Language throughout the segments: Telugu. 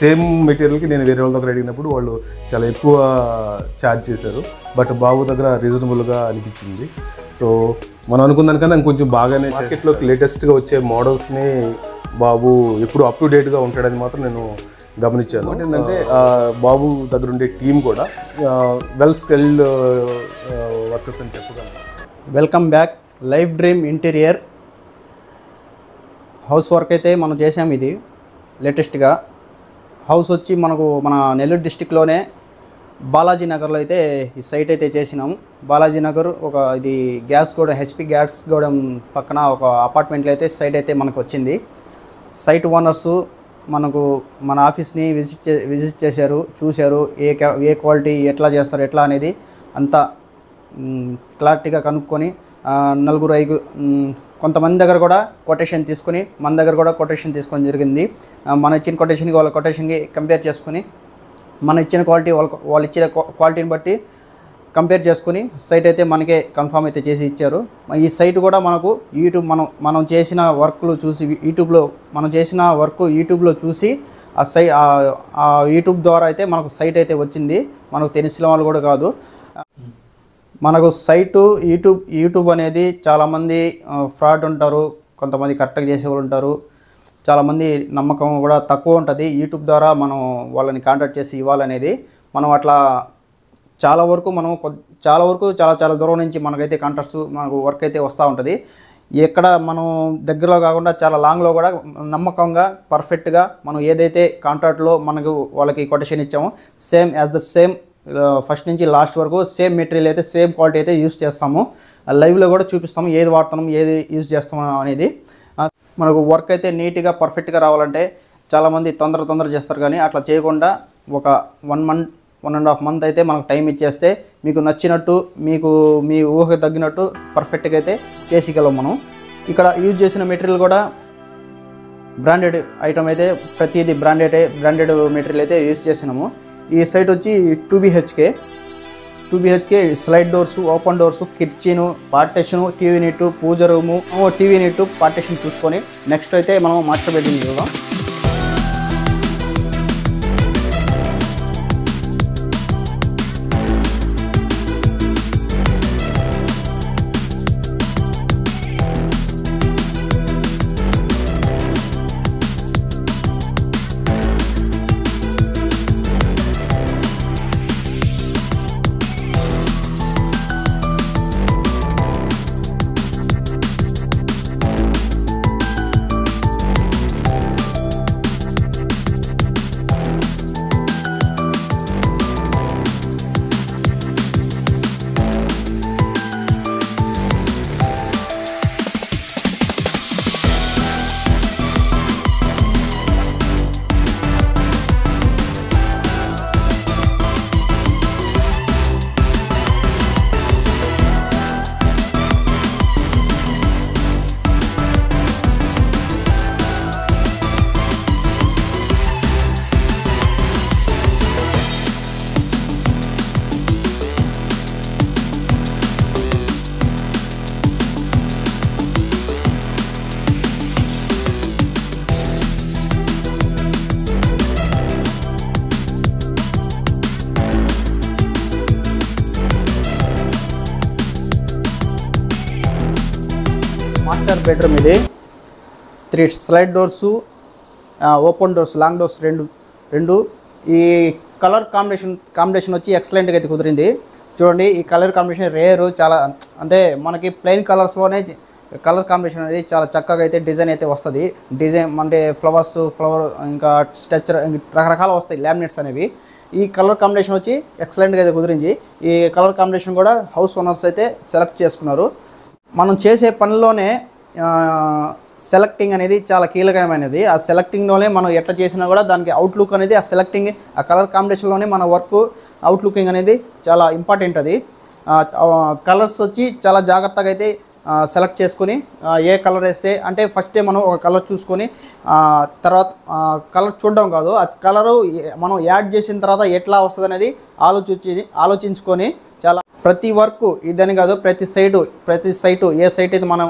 సేమ్ మెటీరియల్కి నేను వేరే వాళ్ళ దగ్గర అడిగినప్పుడు వాళ్ళు చాలా ఎక్కువ ఛార్జ్ చేశారు. బట్ బాబు దగ్గర రీజనబుల్గా అనిపించింది. సో మనం అనుకున్న దానికన్నా ఇంకొంచెం బాగానే మార్కెట్లోకి లేటెస్ట్గా వచ్చే మోడల్స్ని బాబు ఎప్పుడు అప్ టు డేట్గా ఉంటాడని మాత్రం నేను గమనించాను. ఏంటంటే బాబు దగ్గర ఉండే టీం కూడా వెల్ స్కిల్డ్ వర్కర్స్ అని చెప్పగలను. Welcome back. Life dream interior house work అయితే మనం చేసాము. ఇది లేటెస్ట్గా హౌస్ వచ్చి మనకు మన నెల్లూరు డిస్టిక్లోనే బాలాజీ నగర్లో అయితే ఈ సైట్ అయితే చేసినాము. బాలాజీ నగర్ ఇది gas godown, HP gas godown పక్కన ఒక అపార్ట్మెంట్లో అయితే సైట్ అయితే మనకు వచ్చింది. సైట్ ఓనర్సు మనకు మన ఆఫీస్ని విజిట్ చేశారు, చూశారు. ఏ క్వాలిటీ ఎట్లా చేస్తారు ఎట్లా అనేది అంతా క్లారిటీగా కనుక్కొని నలుగురు ఐదు కొంతమంది దగ్గర కూడా కొటేషన్ తీసుకుని మన దగ్గర కూడా కొటేషన్ తీసుకోవడం జరిగింది. మన ఇచ్చిన కొటేషన్కి వాళ్ళ కొటేషన్కి కంపేర్ చేసుకుని మన ఇచ్చిన క్వాలిటీ వాళ్ళు ఇచ్చిన క్వాలిటీని బట్టి కంపేర్ చేసుకుని సైట్ అయితే మనకే కన్ఫామ్ అయితే చేసి ఇచ్చారు. ఈ సైట్ కూడా మనకు యూట్యూబ్ మనం చేసిన వర్క్లు చూసి మనం చేసిన వర్క్ యూట్యూబ్లో చూసి ఆ యూట్యూబ్ ద్వారా అయితే మనకు సైట్ అయితే వచ్చింది. మనకు తెలిసిన వాళ్ళు కూడా కాదు. మనకు సైటు యూట్యూబ్ అనేది చాలామంది ఫ్రాడ్ ఉంటారు, కొంతమంది కరెక్ట్గా చేసేవాళ్ళు ఉంటారు, చాలామంది నమ్మకం కూడా తక్కువ ఉంటుంది. యూట్యూబ్ ద్వారా మనం వాళ్ళని కాంటాక్ట్ చేసి ఇవ్వాలనేది మనం అట్లా చాలా వరకు చాలా దూరం నుంచి మనకైతే కాంటాక్ట్స్ మనకు వర్క్ అయితే వస్తూ ఉంటుంది. ఎక్కడ మనం దగ్గరలో కాకుండా చాలా లాంగ్లో కూడా నమ్మకంగా పర్ఫెక్ట్గా మనం ఏదైతే కాంట్రాక్ట్లో మనకు వాళ్ళకి కొటేషన్ ఇచ్చామో సేమ్ ఫస్ట్ నుంచి లాస్ట్ వరకు సేమ్ మెటీరియల్ అయితే సేమ్ క్వాలిటీ అయితే యూజ్ చేస్తాము. లైవ్లో కూడా చూపిస్తాము ఏది వాడుతున్నాం ఏది యూజ్ చేస్తాము అనేది. మనకు వర్క్ అయితే నీట్గా పర్ఫెక్ట్గా రావాలంటే చాలామంది తొందర చేస్తారు, కానీ అట్లా చేయకుండా ఒక 1.5 మంత్ అయితే మనకు టైం ఇచ్చేస్తే మీకు నచ్చినట్టు మీ ఊహకు తగ్గినట్టు పర్ఫెక్ట్గా అయితే చేసిగలం. మనం ఇక్కడ యూజ్ చేసిన మెటీరియల్ కూడా బ్రాండెడ్ ఐటమ్ అయితే ప్రతిదీ బ్రాండెడ్ మెటీరియల్ అయితే యూజ్ చేసినాము. ఈ సైట్ వచ్చి 2 BHK slide doors, open doors, kitchen, partition, TV unit, పూజ రూము, టీవీ యూనిట్, పార్టీషన్ చూసుకొని నెక్స్ట్ అయితే మనం మాస్టర్ బెడ్రూమ్ చూద్దాం. మాస్టర్ బెడ్రూమ్ ఇది 3 slide doors, open doors, long doors రెండు. ఈ కలర్ కాంబినేషన్ వచ్చి ఎక్సలెంట్గా అయితే కుదిరింది. చూడండి, ఈ కలర్ కాంబినేషన్ రేరు, చాలా అంటే మనకి ప్లెయిన్ కలర్స్లోనే కలర్ కాంబినేషన్ అనేది చాలా చక్కగా అయితే డిజైన్ అయితే వస్తుంది. డిజైన్ అంటే ఫ్లవర్ ఇంకా స్ట్రక్చర్ రకరకాలు వస్తాయి లామినేట్స్ అనేవి. ఈ కలర్ కాంబినేషన్ వచ్చి ఎక్సలెంట్గా అయితే కుదిరింది. ఈ కలర్ కాంబినేషన్ కూడా హౌస్ ఓనర్స్ అయితే సెలెక్ట్ చేసుకున్నారు. మనం చేసే పనిలోనే సెలెక్టింగ్ అనేది చాలా కీలకమైనది. ఆ సెలెక్టింగ్లోనే మనం ఎట్లా చేసినా కూడా దానికి అవుట్లుక్ అనేది ఆ కలర్ కాంబినేషన్లోనే మన వర్క్ అవుట్లుకింగ్ అనేది చాలా ఇంపార్టెంట్. అది కలర్స్ వచ్చి చాలా జాగ్రత్తగా అయితే సెలెక్ట్ చేసుకొని ఏ కలర్ వేస్తే అంటే ఫస్ట్ మనం ఒక కలర్ చూసుకొని తర్వాత కలర్ చూడడం కాదు, ఆ కలరు మనం యాడ్ చేసిన తర్వాత ఎట్లా వస్తుంది అనేది ఆలోచించుకొని చాలా ప్రతి వర్క్ ఇదని కాదు ప్రతి సైటు ఏ సైట్ అయితే మనం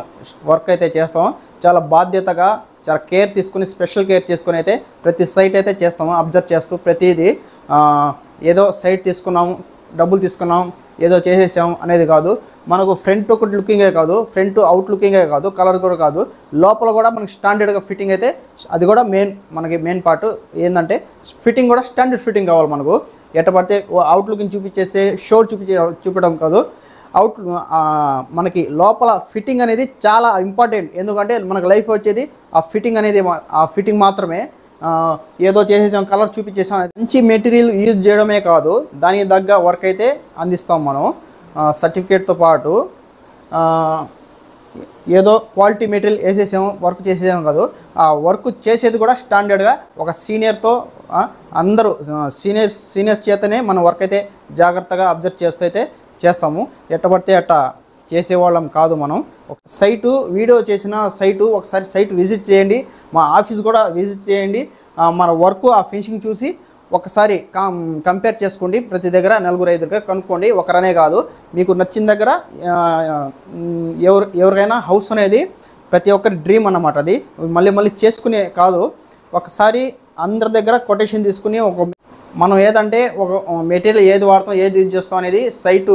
వర్క్ అయితే చేస్తామో చాలా బాధ్యతగా చాలా కేర్ తీసుకుని స్పెషల్ కేర్ చేసుకుని అయితే ప్రతి సైట్ అయితే చేస్తాము. అబ్జర్వ్ చేస్తూ ప్రతిదీ ఏదో సైట్ తీసుకున్నాము, డబ్బులు తీసుకున్నాం, ఏదో చేసేసాం అనేది కాదు. మనకు ఫ్రంట్ ఒకటి లుకింగే కాదు, ఫ్రంట్ అవుట్ లుకింగే కాదు, కలర్ కూడా కాదు, లోపల కూడా మనకి స్టాండర్డ్గా ఫిట్టింగ్ అయితే అది కూడా మనకి మెయిన్ పార్ట్ ఏంటంటే ఫిట్టింగ్ కూడా స్టాండర్డ్ ఫిట్టింగ్ కావాలి. మనకు ఎట్ట పడితే అవుట్ లుకింగ్ చూపించేసి షోర్ చూపించడం కాదు. మనకి లోపల ఫిట్టింగ్ అనేది చాలా ఇంపార్టెంట్. ఎందుకంటే మనకు లైఫ్ వచ్చేది ఆ ఫిట్టింగ్ మాత్రమే. ఏదో చేసేసాం, కలర్ చూపించేసాం, మంచి మెటీరియల్ యూజ్ చేయడమే కాదు, దానికి తగ్గ వర్క్ అయితే అందిస్తాం మనం. సర్టిఫికేట్తో పాటు ఏదో క్వాలిటీ మెటీరియల్ వేసేసాము, వర్క్ చేసేసాము కాదు, ఆ వర్క్ చేసేది కూడా స్టాండర్డ్గా ఒక సీనియర్తో అందరూ సీనియర్స్ చేతనే మన వర్క్ అయితే జాగ్రత్తగా అబ్జర్వ్ చేస్తూ అయితే చేస్తాము. ఎట్టబడితే అట్ట చేసేవాళ్ళం కాదు మనం. ఒక సైటు వీడియో చేసిన సైటు ఒకసారి సైట్ విజిట్ చేయండి, మా ఆఫీస్ కూడా విజిట్ చేయండి. మన వర్క్ ఆ ఫినిషింగ్ చూసి ఒకసారి కంపేర్ చేసుకోండి. ప్రతి దగ్గర 4-5 దగ్గర కనుక్కోండి, ఒకరనే కాదు. మీకు నచ్చిన దగ్గర ఎవరికైనా హౌస్ అనేది ప్రతి ఒక్కరి డ్రీమ్ అన్నమాట. అది మళ్ళీ చేసుకునే కాదు. ఒకసారి అందరి దగ్గర కొటేషన్ తీసుకుని మనం ఏదంటే ఒక మెటీరియల్ ఏది వాడతాం, ఏది యూజ్ చేస్తాం అనేది సైటు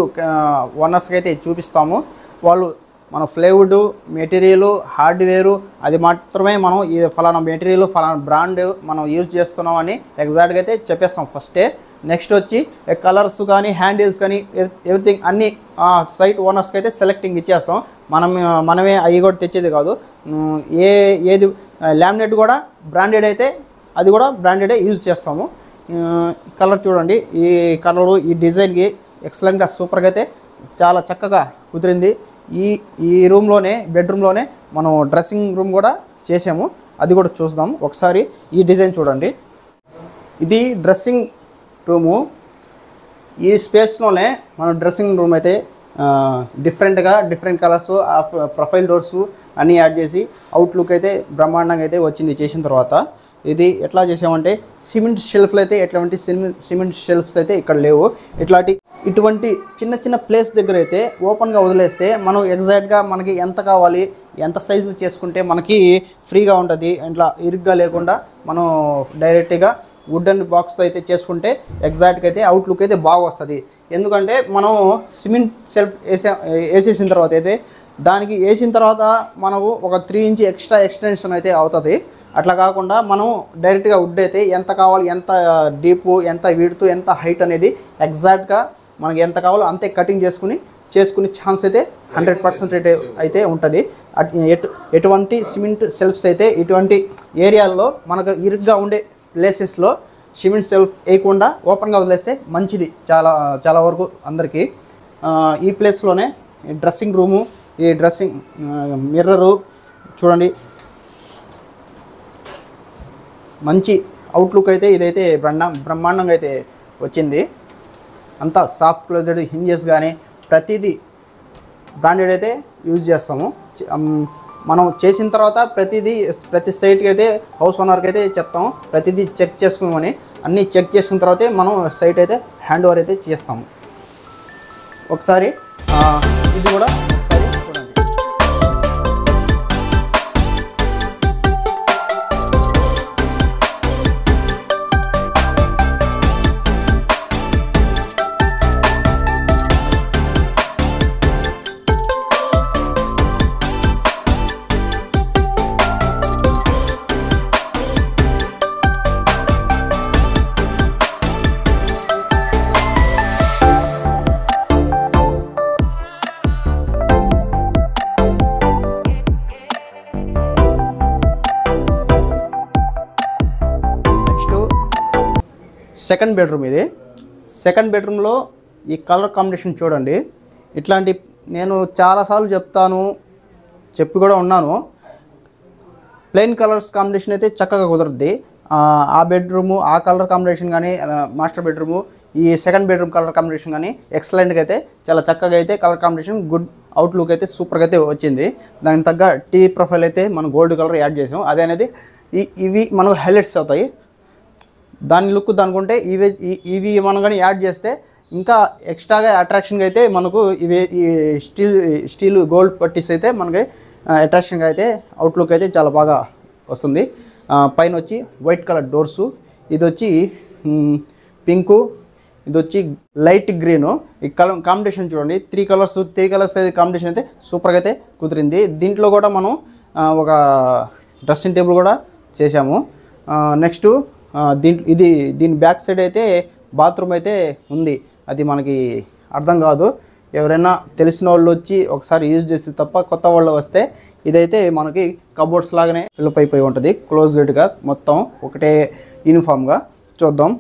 ఓనర్స్కి అయితే చూపిస్తాము. వాళ్ళు మన ప్లైవుడ్ మెటీరియల్, హార్డ్వేరు అది మాత్రమే మనం ఫలానా మెటీరియల్, ఫలానా బ్రాండ్ మనం యూజ్ చేస్తున్నాం అని ఎగ్జాక్ట్గా అయితే చెప్పేస్తాం ఫస్టే. నెక్స్ట్ వచ్చి కలర్స్ కానీ హ్యాండిల్స్ కానీ ఎవ్రీథింగ్ అన్నీ సైట్ ఓనర్స్కి అయితే సెలెక్టింగ్ ఇచ్చేస్తాం. మనమే అవి కూడా తెచ్చేది కాదు. ఏది లామినేట్ కూడా బ్రాండెడ్ అయితే అది కూడా బ్రాండెడే యూజ్ చేస్తాము. కలర్ చూడండి, ఈ కలరు ఈ డిజైన్కి ఎక్సలెంట్గా సూపర్గా అయితే చాలా చక్కగా కుదిరింది. ఈ రూమ్లోనే బెడ్రూమ్లోనే మనం డ్రెస్సింగ్ రూమ్ కూడా చేసాము, అది కూడా చూద్దాం ఒకసారి. ఈ డిజైన్ చూడండి, ఇది డ్రెస్సింగ్ రూము. ఈ స్పేస్లోనే మనం డ్రెస్సింగ్ రూమ్ అయితే డిఫరెంట్ కలర్స్, ప్రొఫైల్ డోర్స్ అన్నీ యాడ్ చేసి అవుట్లుక్ అయితే బ్రహ్మాండంగా అయితే వచ్చింది చేసిన తర్వాత. ఇది ఎట్లా చేసామంటే సిమెంట్ షెల్ఫ్లు అయితే ఎట్లాంటి సిమెంట్ షెల్ఫ్స్ అయితే ఇక్కడ లేవు. ఇటువంటి చిన్న ప్లేస్ దగ్గర అయితే ఓపెన్గా వదిలేస్తే మనం ఎగ్జాక్ట్గా మనకి ఎంత కావాలి, ఎంత సైజులు చేసుకుంటే మనకి ఫ్రీగా ఉంటుంది. ఇట్లా ఇరుగ్గా లేకుండా మనం డైరెక్ట్గా వుడెన్ బాక్స్తో అయితే చేసుకుంటే ఎగ్జాక్ట్గా అయితే అవుట్లుక్ అయితే బాగా వస్తుంది. ఎందుకంటే మనం సిమెంట్ షెల్ఫ్ వేసేసిన తర్వాత అయితే దానికి వేసిన తర్వాత మనకు ఒక 3 ఇంచ్ ఎక్స్టెన్షన్ అయితే అవుతుంది. అట్లా కాకుండా మనం డైరెక్ట్గా వుడ్ అయితే ఎంత కావాలి, ఎంత డీపు, ఎంత విడ్త్, ఎంత హైట్ అనేది ఎగ్జాక్ట్గా మనకి ఎంత కావాలో అంతే కటింగ్ చేసుకునే ఛాన్స్ అయితే 100% అయితే ఉంటుంది. ఎటువంటి సిమెంట్ షెల్ఫ్స్ అయితే ఇటువంటి ఏరియాల్లో మనకు ఇరుగ్గా ఉండే ప్లేసెస్లో సిమెంట్ షెల్ఫ్ వేయకుండా ఓపెన్గా వదిలేస్తే మంచిది చాలా వరకు అందరికీ. ఈ ప్లేస్లోనే డ్రెస్సింగ్ రూము, ఈ డ్రెస్సింగ్ మిర్రరు చూడండి, మంచి అవుట్లుక్ అయితే ఇదైతే బ్రహ్మాండంగా అయితే వచ్చింది. అంతా సాఫ్ట్ క్లోజ్డ్ హింజెస్ కానీ ప్రతిదీ బ్రాండెడ్ అయితే యూజ్ చేస్తాము. మనం చేసిన తర్వాత ప్రతి సైట్కి అయితే హౌస్ ఓనర్కి అయితే చెప్తాము ప్రతిదీ చెక్ చేసుకోమని. అన్నీ చెక్ చేసిన తర్వాతే మనం సైట్ అయితే హ్యాండ్ ఓవర్ అయితే చేస్తాము. ఒకసారి ఇది కూడా ఒకసారి చూడండి. సెకండ్ బెడ్రూమ్ ఇది. సెకండ్ బెడ్రూమ్లో ఈ కలర్ కాంబినేషన్ చూడండి. ఇట్లాంటి నేను చాలాసార్లు చెప్పి కూడా ఉన్నాను. ప్లెయిన్ కలర్స్ కాంబినేషన్ అయితే చక్కగా కుదరద్ది. ఆ బెడ్రూము ఆ కలర్ కాంబినేషన్ కానీ మాస్టర్ బెడ్రూము ఈ సెకండ్ బెడ్రూమ్ కలర్ కాంబినేషన్ కానీ ఎక్సలెంట్గా అయితే చాలా చక్కగా అయితే కలర్ కాంబినేషన్ గుడ్ అవుట్లుక్ అయితే సూపర్గా అయితే వచ్చింది. దానికి తగ్గ టీ ప్రొఫైల్ అయితే మనం గోల్డ్ కలర్ యాడ్ చేసాం. అదే అనేది ఇవి మనకు హైలైట్స్ అవుతాయి. దాని లుక్ దానికుంటే ఇవి మనం కానీ యాడ్ చేస్తే ఇంకా ఎక్స్ట్రాగా అట్రాక్షన్గా అయితే మనకు ఈ స్టీల్ గోల్డ్ పట్టీస్ అయితే మనకి అట్రాక్షన్గా అయితే అవుట్లుక్ అయితే చాలా బాగా వస్తుంది. పైన వచ్చి వైట్ కలర్ డోర్సు, ఇది వచ్చి పింకు, ఇది వచ్చి లైట్ గ్రీను. ఈ కలర్ కాంబినేషన్ చూడండి, త్రీ కలర్స్ అయితే కాంబినేషన్ అయితే సూపర్గా అయితే కుదిరింది. దీంట్లో కూడా మనం ఒక డ్రెస్సింగ్ టేబుల్ కూడా చేసాము. నెక్స్ట్ దీని బ్యాక్ సైడ్ అయితే బాత్రూమ్ అయితే ఉంది. అది మనకి అర్థం కాదు, ఎవరైనా తెలిసిన వాళ్ళు వచ్చి ఒకసారి యూజ్ చేస్తే తప్ప, కొత్త వాళ్ళు వస్తే ఇదైతే మనకి కబోర్డ్స్ లాగానే ఫిల్అప్ అయిపోయి ఉంటుంది, క్లోజ్డ్గా మొత్తం ఒకటే యూనిఫామ్గా. చూద్దాం.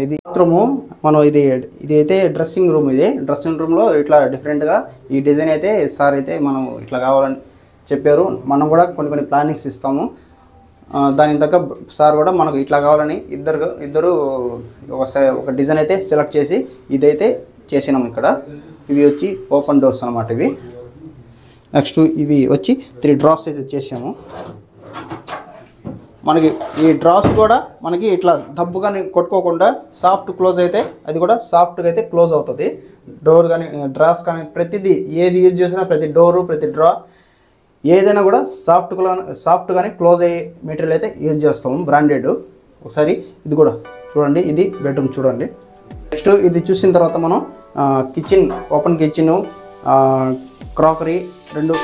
ఇది బాత్రూము, మనం ఇది అయితే డ్రెస్సింగ్ రూమ్. ఇది డ్రెస్సింగ్ రూమ్లో ఇట్లా డిఫరెంట్గా ఈ డిజైన్ అయితే సార్ అయితే మనం ఇట్లా కావాలని చెప్పారు. మనం కూడా కొన్ని ప్లానింగ్స్ ఇస్తాము, దానికి తగ్గ సార్ కూడా మనకు ఇట్లా కావాలని ఇద్దరు ఒక డిజైన్ అయితే సెలెక్ట్ చేసి ఇదైతే చేసినాము. ఇక్కడ ఇవి వచ్చి ఓపెన్ డోర్స్ అన్నమాట ఇవి. నెక్స్ట్ ఇవి వచ్చి 3 డ్రాస్ అయితే చేసాము. మనకి ఈ డ్రాస్ కూడా మనకి ఇట్లా దబ్బుగాని కొట్టుకోకుండా సాఫ్ట్ క్లోజ్ అయితే, అది కూడా సాఫ్ట్గా అయితే క్లోజ్ అవుతుంది. డోర్ కానీ డ్రాస్ కానీ ప్రతిదీ ఏది యూజ్ చేసినా, ప్రతి డోరు ప్రతి డ్రా ఏదైనా కూడా సాఫ్ట్గానే క్లోజ్ అయ్యే మెటీరియల్ అయితే యూజ్ చేస్తాము, బ్రాండెడ్. ఒకసారి ఇది కూడా చూడండి, ఇది బెడ్రూమ్ చూడండి. నెక్స్ట్ ఇది చూసిన తర్వాత మనం కిచెన్, ఓపెన్ కిచెన్, క్రాకరీ 2.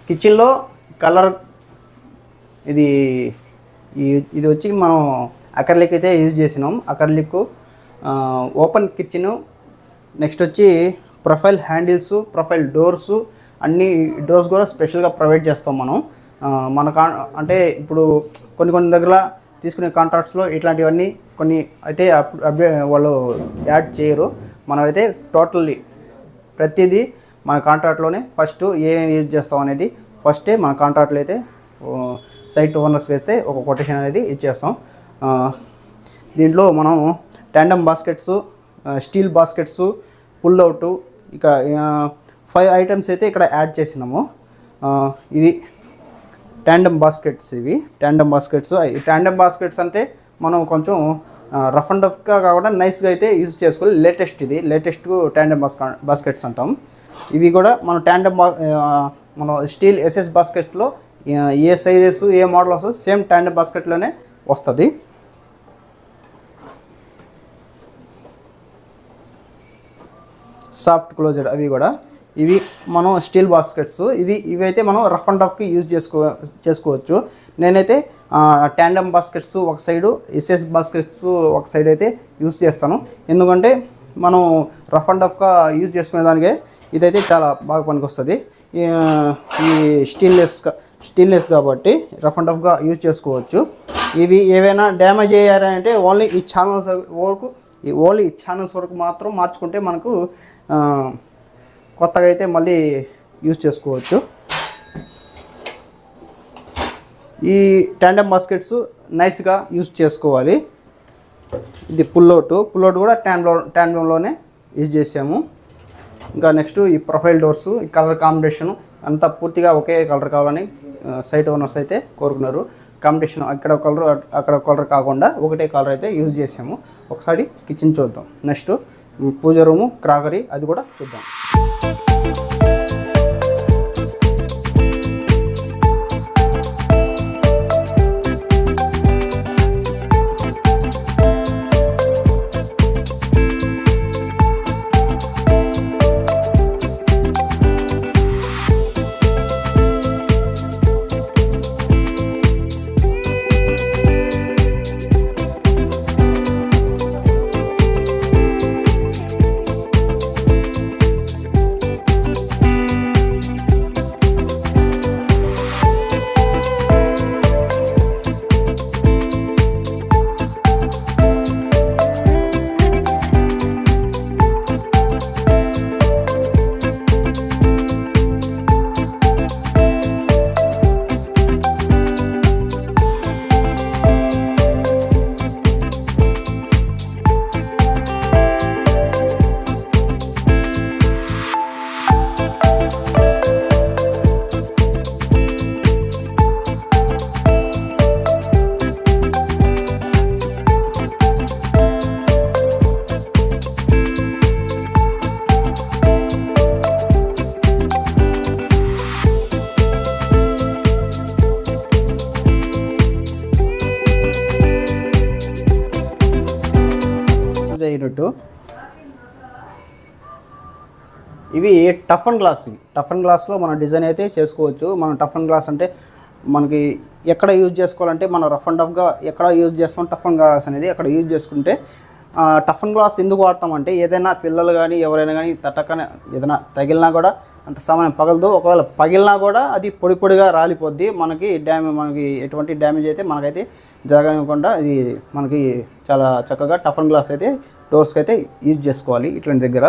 కిచెన్లో కలర్ ఇది వచ్చి మనం అకర్లిక్ అయితే యూజ్ చేసినాం. అకర్లిక్ ఓపెన్ కిచెను. నెక్స్ట్ వచ్చి ప్రొఫైల్ హ్యాండిల్స్, ప్రొఫైల్ డోర్సు, అన్ని డోర్స్ కూడా స్పెషల్గా ప్రొవైడ్ చేస్తాం మనం. అంటే ఇప్పుడు కొన్ని దగ్గర తీసుకునే కాంట్రాక్ట్స్లో ఇట్లాంటివన్నీ కొన్ని అయితే వాళ్ళు యాడ్ చేయరు. మనమైతే టోటల్లీ ప్రతిదీ మన కాంట్రాక్ట్లోనే ఫస్ట్ ఏం యూజ్ చేస్తాం అనేది ఫస్టే మన కాంట్రాక్ట్లో అయితే సైట్ ఓనర్స్కి వేస్తే ఒక కొటేషన్ అనేది ఇచ్చేస్తాం. దీంట్లో మనం tandem baskets, steel baskets, pull out, ఇక 5 ఐటమ్స్ అయితే ఇక్కడ యాడ్ చేసినాము. ఇది ట్యాండమ్ బాస్కెట్స్. ఇవి ట్యాండమ్ బాస్కెట్స్. ఈ ట్యాండమ్ బాస్కెట్స్ అంటే మనం కొంచెం రఫ్ అండ్ టఫ్గా కాకుండా నైస్గా అయితే యూజ్ చేసుకోవాలి. లేటెస్ట్ ట్యాండమ్ బాస్కెట్స్ అంటాం. ఇవి కూడా మనం మనం స్టీల్ ఎస్ఎస్ బాస్కెట్లో ఏ సైజెస్ ఏ మోడల్ వస్తుంది సేమ్ ట్యాండమ్ బాస్కెట్లోనే వస్తుంది. సాఫ్ట్ క్లోజ్డ్ అవి కూడా. ఇవి మనం స్టీల్ బాస్కెట్స్. ఇవైతే మనం రఫ్ అండ్ టఫ్కి యూజ్ చేసుకోవచ్చు. నేనైతే ట్యాండమ్ బాస్కెట్స్ ఒక సైడు, ఎస్ఎస్ బాస్కెట్స్ ఒక సైడ్ అయితే యూజ్ చేస్తాను. ఎందుకంటే మనం రఫ్ అండ్ టఫ్గా యూజ్ చేసుకునే దానికే ఇదైతే చాలా బాగా పనికి వస్తుంది. ఈ స్టెయిన్లెస్ కాబట్టి రఫ్ అండ్ టఫ్గా యూజ్ చేసుకోవచ్చు. ఇవి ఏవైనా డ్యామేజ్ అయ్యారంటే ఓన్లీ ఈ ఛానల్స్ వరకు మాత్రం మార్చుకుంటే మనకు కొత్తగా అయితే మళ్ళీ యూజ్ చేసుకోవచ్చు. ఈ టాండెమ్ బాస్కెట్స్ నైస్గా యూజ్ చేసుకోవాలి. ఇది పుల్అవుట్ కూడా టాండెంలోనే యూజ్ చేసాము. ఇంకా నెక్స్ట్ ఈ ప్రొఫైల్ డోర్స్, ఈ కలర్ కాంబినేషన్ అంతా పూర్తిగా ఒకే కలర్ కావాలని సైట్ ఓనర్స్ అయితే కోరుకున్నారు. కాంబినేషన్ అక్కడ కలర్ అక్కడ కలర్ కాకుండా ఒకటే కలర్ అయితే యూజ్ చేసాము. ఒకసారి కిచెన్ చూద్దాం. నెక్స్ట్ పూజ రూము, క్రాకరీ అది కూడా చూద్దాం. ఇవి టఫ్ అండ్ గ్లాస్లో మనం డిజైన్ అయితే చేసుకోవచ్చు. మనం టఫ్ అండ్ గ్లాస్ అంటే మనకి ఎక్కడ యూజ్ చేసుకోవాలంటే మనం రఫ్ అండ్ టఫ్గా ఎక్కడ యూజ్ చేస్తాం. టఫ్ అండ్ గ్లాస్ అనేది అక్కడ యూజ్ చేసుకుంటే టఫ్ అండ్ గ్లాస్ ఎందుకు వాడతామంటే ఏదైనా పిల్లలు కానీ ఎవరైనా కానీ తట్టకనే ఏదైనా తగిలినా కూడా అంత సమయం పగలదు. ఒకవేళ పగిలినా కూడా అది పొడి పొడిగా రాలిపోద్ది. మనకి ఎటువంటి డ్యామేజ్ అయితే మనకైతే జరగకుండా ఇది మనకి చాలా చక్కగా టఫ్ అండ్ గ్లాస్ అయితే డోర్స్కి అయితే యూజ్ చేసుకోవాలి ఇట్లాంటి దగ్గర.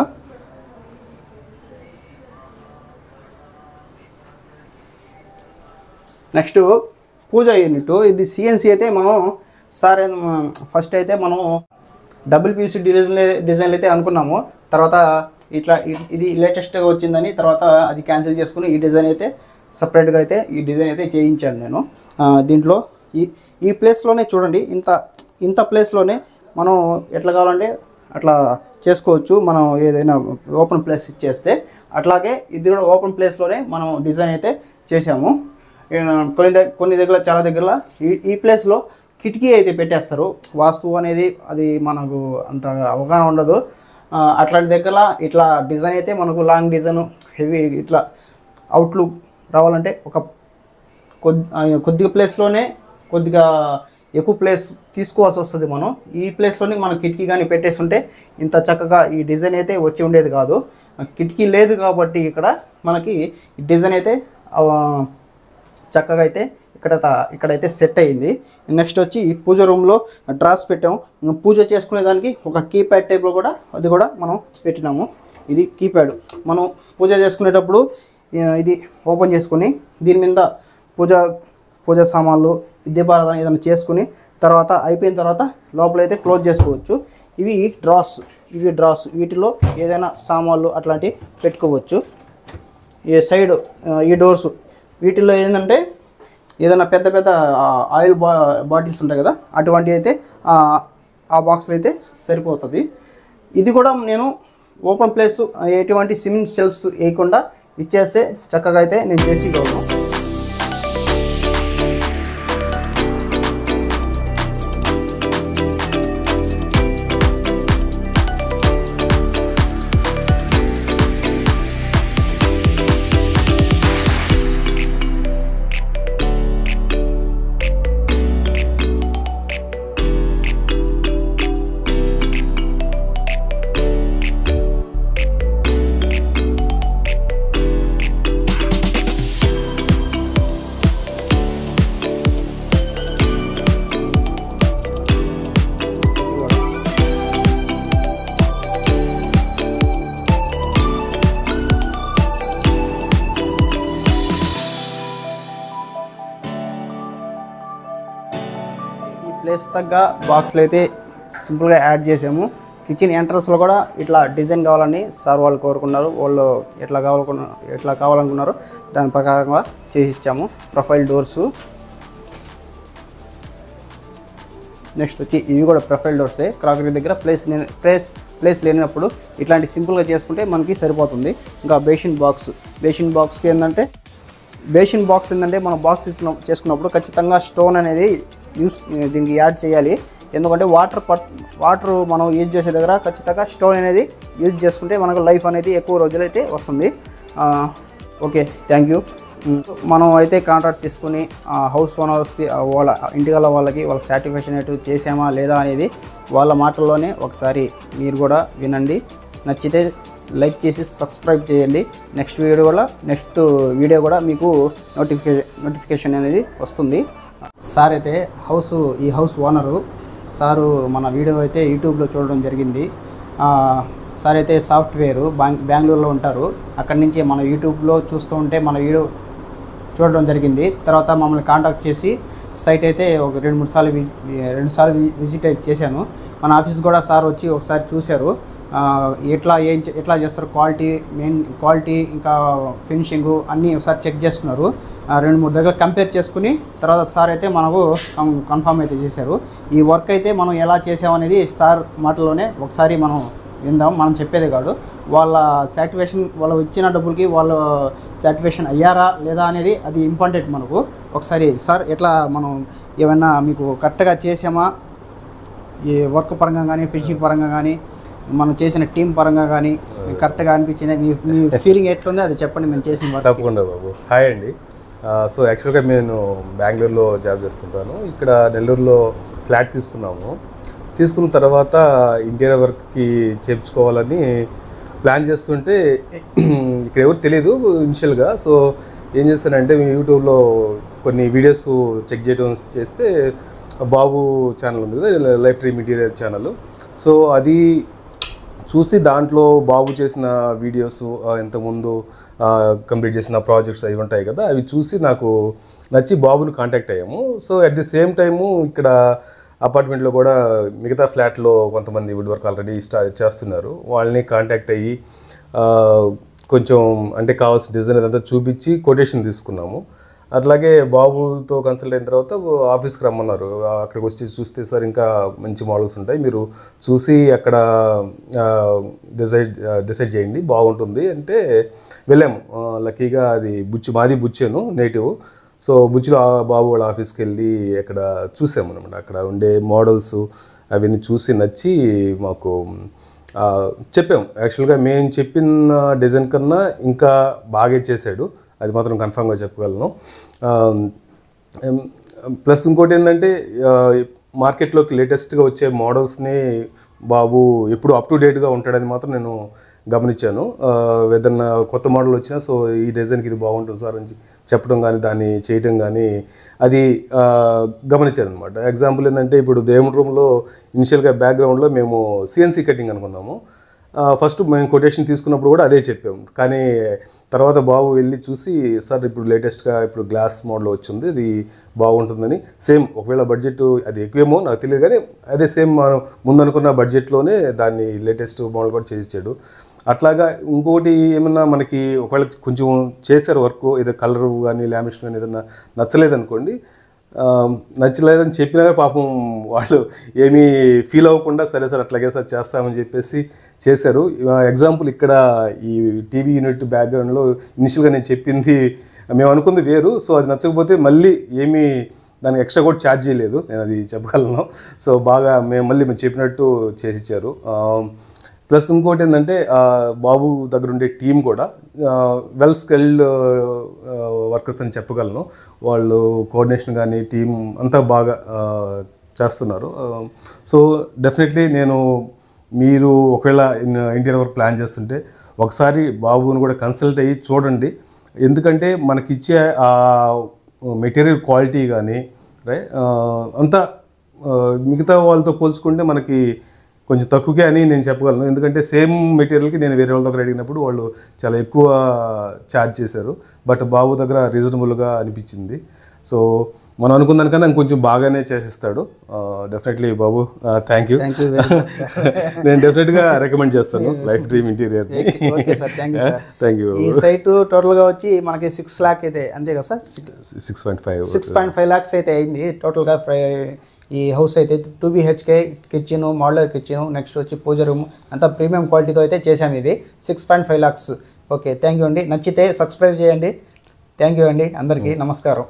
నెక్స్ట్ పూజ యూనిట్, ఇది సిఎన్సి అయితే మనం ఫస్ట్ అయితే మనం డబుల్ పీసీ డిజైన్లు అయితే అనుకున్నాము. తర్వాత ఇది లేటెస్ట్గా వచ్చిందని తర్వాత అది క్యాన్సిల్ చేసుకుని ఈ డిజైన్ అయితే సపరేట్గా అయితే ఈ డిజైన్ అయితే చేయించాను నేను. దీంట్లో ఈ ప్లేస్లోనే చూడండి, ఇంత ప్లేస్లోనే మనం ఎట్లా కావాలంటే అట్లా చేసుకోవచ్చు. మనం ఏదైనా ఓపెన్ ప్లేస్ ఇచ్చేస్తే అట్లాగే ఇది కూడా ఓపెన్ ప్లేస్లోనే మనం డిజైన్ అయితే చేసాము. కొన్ని దగ్గర చాలా దగ్గర ఈ ప్లేస్లో కిటికీ అయితే పెట్టేస్తారు. వాస్తు అనేది అది మనకు అంత అవగాహన ఉండదు. అట్లాంటి దగ్గర ఇట్లా డిజైన్ అయితే మనకు లాంగ్ డిజైన్ హెవీ ఇట్లా అవుట్లుక్ రావాలంటే కొద్దిగా ప్లేస్లోనే కొద్దిగా ఎక్కువ ప్లేస్ తీసుకోవాల్సి వస్తుంది. మనం ఈ ప్లేస్లోనే మనం కిటికీ కానీ పెట్టేస్తుంటే ఇంత చక్కగా ఈ డిజైన్ అయితే వచ్చి ఉండేది కాదు. కిటికీ లేదు కాబట్టి ఇక్కడ మనకి డిజైన్ అయితే చక్కగా అయితే ఇక్కడైతే సెట్ అయ్యింది. నెక్స్ట్ వచ్చి ఈ పూజ రూమ్లో డ్రాస్ పెట్టాము. పూజ చేసుకునే దానికి ఒక కీప్యాడ్ టైప్లో కూడా అది కూడా మనం పెట్టినాము. ఇది కీప్యాడ్. మనం పూజ చేసుకునేటప్పుడు ఇది ఓపెన్ చేసుకుని దీని మీద పూజ సామాన్లు విద్యాపారాధన ఏదైనా చేసుకుని తర్వాత అయిపోయిన తర్వాత లోపలైతే క్లోజ్ చేసుకోవచ్చు. ఇవి డ్రాస్ వీటిలో ఏదైనా సామాన్లు అట్లాంటివి పెట్టుకోవచ్చు. ఈ సైడ్ ఈ డోర్స్ వీటిల్లో ఏంటంటే ఏదైనా పెద్ద ఆయిల్ బాటిల్స్ ఉంటాయి కదా, అటువంటివి అయితే ఆ బాక్స్లో అయితే సరిపోతుంది. ఇది కూడా నేను ఓపెన్ ప్లేస్ ఎటువంటి సిమెంట్ షెల్ఫ్స్ వేయకుండా ఇచ్చేస్తే చక్కగా అయితే నేను చేసిగలను. ప్లేస్ తగ్గ బాక్స్లు అయితే సింపుల్గా యాడ్ చేసాము. కిచెన్ ఎంట్రన్స్లో కూడా ఇట్లా డిజైన్ కావాలని సార్ వాళ్ళు కోరుకున్నారు. వాళ్ళు ఎట్లా కావాలనుకున్నారు దాని ప్రకారంగా చేసి ఇచ్చాము. ప్రొఫైల్ డోర్సు, నెక్స్ట్ వచ్చి ఇవి కూడా ప్రొఫైల్ డోర్సే. క్రాకరీ దగ్గర ప్లేస్ లేనప్పుడు ఇట్లాంటి సింపుల్గా చేసుకుంటే మనకి సరిపోతుంది. ఇంకా బేసిన్ బాక్స్కి బేసిన్ బాక్స్ ఏంటంటే మనం బాక్స్ చేసుకున్నప్పుడు ఖచ్చితంగా స్టోన్ అనేది దీనికి యాడ్ చేయాలి. ఎందుకంటే వాటర్ మనం యూజ్ చేసే దగ్గర ఖచ్చితంగా స్టోన్ అనేది యూజ్ చేసుకుంటే మనకు లైఫ్ అనేది ఎక్కువ రోజులైతే వస్తుంది. Okay, thank you. మనం అయితే కాంట్రాక్ట్ తీసుకుని హౌస్ ఓనర్స్కి వాళ్ళ ఇంటిగల వాళ్ళకి సాటిస్ఫాక్షన్ ఎటు చేసామా లేదా అనేది వాళ్ళ మాటల్లోనే ఒకసారి మీరు కూడా వినండి. నచ్చితే లైక్ చేసి సబ్స్క్రైబ్ చేయండి. నెక్స్ట్ వీడియో కూడా మీకు నోటిఫికేషన్ అనేది వస్తుంది. సార్ అయితే ఈ హౌస్ ఓనరు సారు మన వీడియో అయితే యూట్యూబ్లో చూడడం జరిగింది. సార్ అయితే సాఫ్ట్వేరు బెంగళూరులో ఉంటారు. అక్కడి నుంచి మన యూట్యూబ్లో చూస్తూ ఉంటే మన వీడియో చూడడం జరిగింది. తర్వాత మమ్మల్ని కాంటాక్ట్ చేసి సైట్ అయితే ఒక 2-3 సార్లు విజిట్ అయితే చేశాను. మన ఆఫీస్ కూడా సార్ వచ్చి ఒకసారి చూశారు. ఎట్లా చేస్తారు, క్వాలిటీ ఇంకా ఫినిషింగ్ అన్నీ ఒకసారి చెక్ చేసుకున్నారు. 2-3 దగ్గర కంపేర్ చేసుకుని తర్వాత సార్ అయితే మనకు కన్ఫర్మ్ అయితే చేశారు. ఈ వర్క్ అయితే మనం ఎలా చేసామనేది సార్ మాటలోనే ఒకసారి మనం విందాం. మనం చెప్పేదే కాదు, వాళ్ళ సాటిస్ఫాక్షన్, వాళ్ళు ఇచ్చిన డబ్బులకి వాళ్ళు సాటిస్ఫాక్షన్ అయ్యారా లేదా అనేది అది ఇంపార్టెంట్ మనకు. ఒకసారి సార్ ఎట్లా మనం ఏమైనా మీకు కరెక్ట్గా చేసామా, ఈ వర్క్ పరంగా కానీ ఫినిషింగ్ పరంగా కానీ మనం చేసిన టీం పరంగా కానీ మీకు కరెక్ట్గా అనిపించింది, మీ ఫీలింగ్ ఎట్లుంది అది చెప్పండి. మేము చేసిన వర్క్. తప్పకుండా బాబు. హాయ్ అండి. సో యాక్చువల్గా నేను బెంగళూరులో జాబ్ చేస్తుంటాను. ఇక్కడ నెల్లూరులో ఫ్లాట్ తీసుకున్న తర్వాత ఇంటీరియర్ వర్క్కి చేర్చుకోవాలని ప్లాన్ చేస్తుంటే ఇక్కడ ఎవరు తెలియదు ఇనిషియల్గా. సో ఏం చేస్తానంటే యూట్యూబ్లో కొన్ని వీడియోస్ చెక్ చేస్తే బాబు ఛానల్ ఉంది కదా, life dream interior channel. So అది చూసి దాంట్లో బాబు చేసిన వీడియోస్, ఇంతకుముందు కంప్లీట్ చేసిన ప్రాజెక్ట్స్ అవి ఉంటాయి కదా, అవి చూసి నాకు నచ్చి బాబుని కాంటాక్ట్ అయ్యాము. So at the same time ఇక్కడ అపార్ట్మెంట్లో కూడా మిగతా ఫ్లాట్లో కొంతమంది వుడ్ వర్క్ ఆల్రెడీ చేస్తున్నారు. వాళ్ళని కాంటాక్ట్ అయ్యి కొంచెం అంటే కావాల్సిన డిజైన్ అదంతా చూపించి కొటేషన్ తీసుకున్నాము. అట్లాగే బాబుతో కన్సల్ట్ అయిన తర్వాత ఆఫీస్కి రమ్మన్నారు. అక్కడికి వచ్చి చూస్తే సార్ ఇంకా మంచి మోడల్స్ ఉంటాయి, మీరు చూసి అక్కడ డిసైడ్ చేయండి బాగుంటుంది అంటే వెళ్ళాము. లక్కీగా అది మాది బుచ్చేను నేటివ్. సో బుచ్చిలో బాబు వాళ్ళ ఆఫీస్కి వెళ్ళి అక్కడ చూసాము అనమాట. అక్కడ ఉండే మోడల్స్ అవన్నీ చూసి నచ్చి మాకు చెప్పాము. యాక్చువల్గా మేము చెప్పిన డిజైన్ కన్నా ఇంకా బాగా చేశాడు, అది మాత్రం కన్ఫామ్గా చెప్పగలను. ప్లస్ ఇంకోటి ఏంటంటే మార్కెట్లోకి లేటెస్ట్గా వచ్చే మోడల్స్ని బాబు ఎప్పుడు అప్ టు డేట్గా ఉంటాడని మాత్రం నేను గమనించాను. ఏదన్నా కొత్త మోడల్ వచ్చినా సో ఈ డిజైన్కి ఇది బాగుంటుంది సార్ అని చెప్పడం కానీ దాన్ని చేయటం కానీ అది గమనించాను అనమాట. ఎగ్జాంపుల్ ఏంటంటే ఇప్పుడు దేవుడి రూమ్లో ఇనిషియల్గా బ్యాక్గ్రౌండ్లో మేము సిఎన్సీ కటింగ్ అనుకున్నాము. ఫస్ట్ మేము కొటేషన్ తీసుకున్నప్పుడు కూడా అదే చెప్పాము. కానీ తర్వాత బాబు వెళ్ళి చూసి సార్ ఇప్పుడు లేటెస్ట్గా ఇప్పుడు గ్లాస్ మోడల్ వచ్చింది, ఇది బాగుంటుందని సేమ్ ఒకవేళ బడ్జెట్ అది ఎక్కువేమో నాకు తెలియదు కానీ అదే సేమ్ మనం ముందనుకున్న బడ్జెట్లోనే దాన్ని లేటెస్ట్ మోడల్ కూడా చేయించాడు. అట్లాగా ఇంకోటి ఏమన్నా మనకి ఒకవేళ కొంచెం చేశారు వర్క్, ఏదో కలర్ కానీ లామినేషన్ కానీ ఏదన్నా నచ్చలేదనుకోండి, నచ్చలేదని చెప్పినా పాపం వాళ్ళు ఏమీ ఫీల్ అవ్వకుండా సరే సార్ అట్లాగే సార్ చేస్తామని చెప్పేసి చేశారు. ఎగ్జాంపుల్ ఇక్కడ ఈ టీవీ యూనిట్ బ్యాక్గ్రౌండ్లో ఇనిషియల్గా నేను చెప్పింది మేము అనుకుంది వేరు. సో అది నచ్చకపోతే మళ్ళీ ఏమీ దానికి ఎక్స్ట్రా కూడా ఛార్జ్ చేయలేదు, నేను అది చెప్పగలను. సో బాగా మేము చెప్పినట్టు చేసిచ్చారు. ప్లస్ ఇంకోటి ఏంటంటే బాబు దగ్గర ఉండే టీం కూడా వెల్ స్కిల్డ్ వర్కర్స్ అని చెప్పగలను. వాళ్ళు కోఆర్డినేషన్ కానీ టీం అంతా బాగా చేస్తున్నారు. సో డెఫినెట్లీ మీరు ఒకవేళ ఇంటీరియర్ వర్క్ ప్లాన్ చేస్తుంటే ఒకసారి బాబుని కూడా కన్సల్ట్ అయ్యి చూడండి. ఎందుకంటే మనకిచ్చే మెటీరియల్ క్వాలిటీ కానీ అంతా మిగతా వాళ్ళతో పోల్చుకుంటే మనకి కొంచెం తక్కువకే అని నేను చెప్పగలను. ఎందుకంటే సేమ్ మెటీరియల్కి నేను వేరే వాళ్ళ దగ్గర అడిగినప్పుడు వాళ్ళు చాలా ఎక్కువ ఛార్జ్ చేశారు. బట్ బాబు దగ్గర రీజనబుల్గా అనిపించింది. సో మనం అనుకున్న దానికన్నా ఇంకొంచెం బాగానే చేసిస్తాడు. డెఫినెట్లీ బాబు thank you. Thank you very much sir. నేను డెఫినెట్గా రికమెండ్ చేస్తాను life dream interior. Okay sir, thank you sir. Thank you. ఈ సైట్ టోటల్గా వచ్చి మనకి 6 lakhs అయితే అంతే కదా సార్? 6.5 lakhs అయితే అయింది టోటల్గా. ఈ హౌస్ అయితే 2 BHK kitchen, modular kitchen, next వచ్చి పూజ రూమ్ అంతా ప్రీమియం క్వాలిటీతో అయితే చేశాము. ఇది 6.5 lakhs. ఓకే, థ్యాంక్ యూ అండి. నచ్చితే సబ్స్క్రైబ్ చేయండి. థ్యాంక్ యూ అండి. అందరికీ నమస్కారం.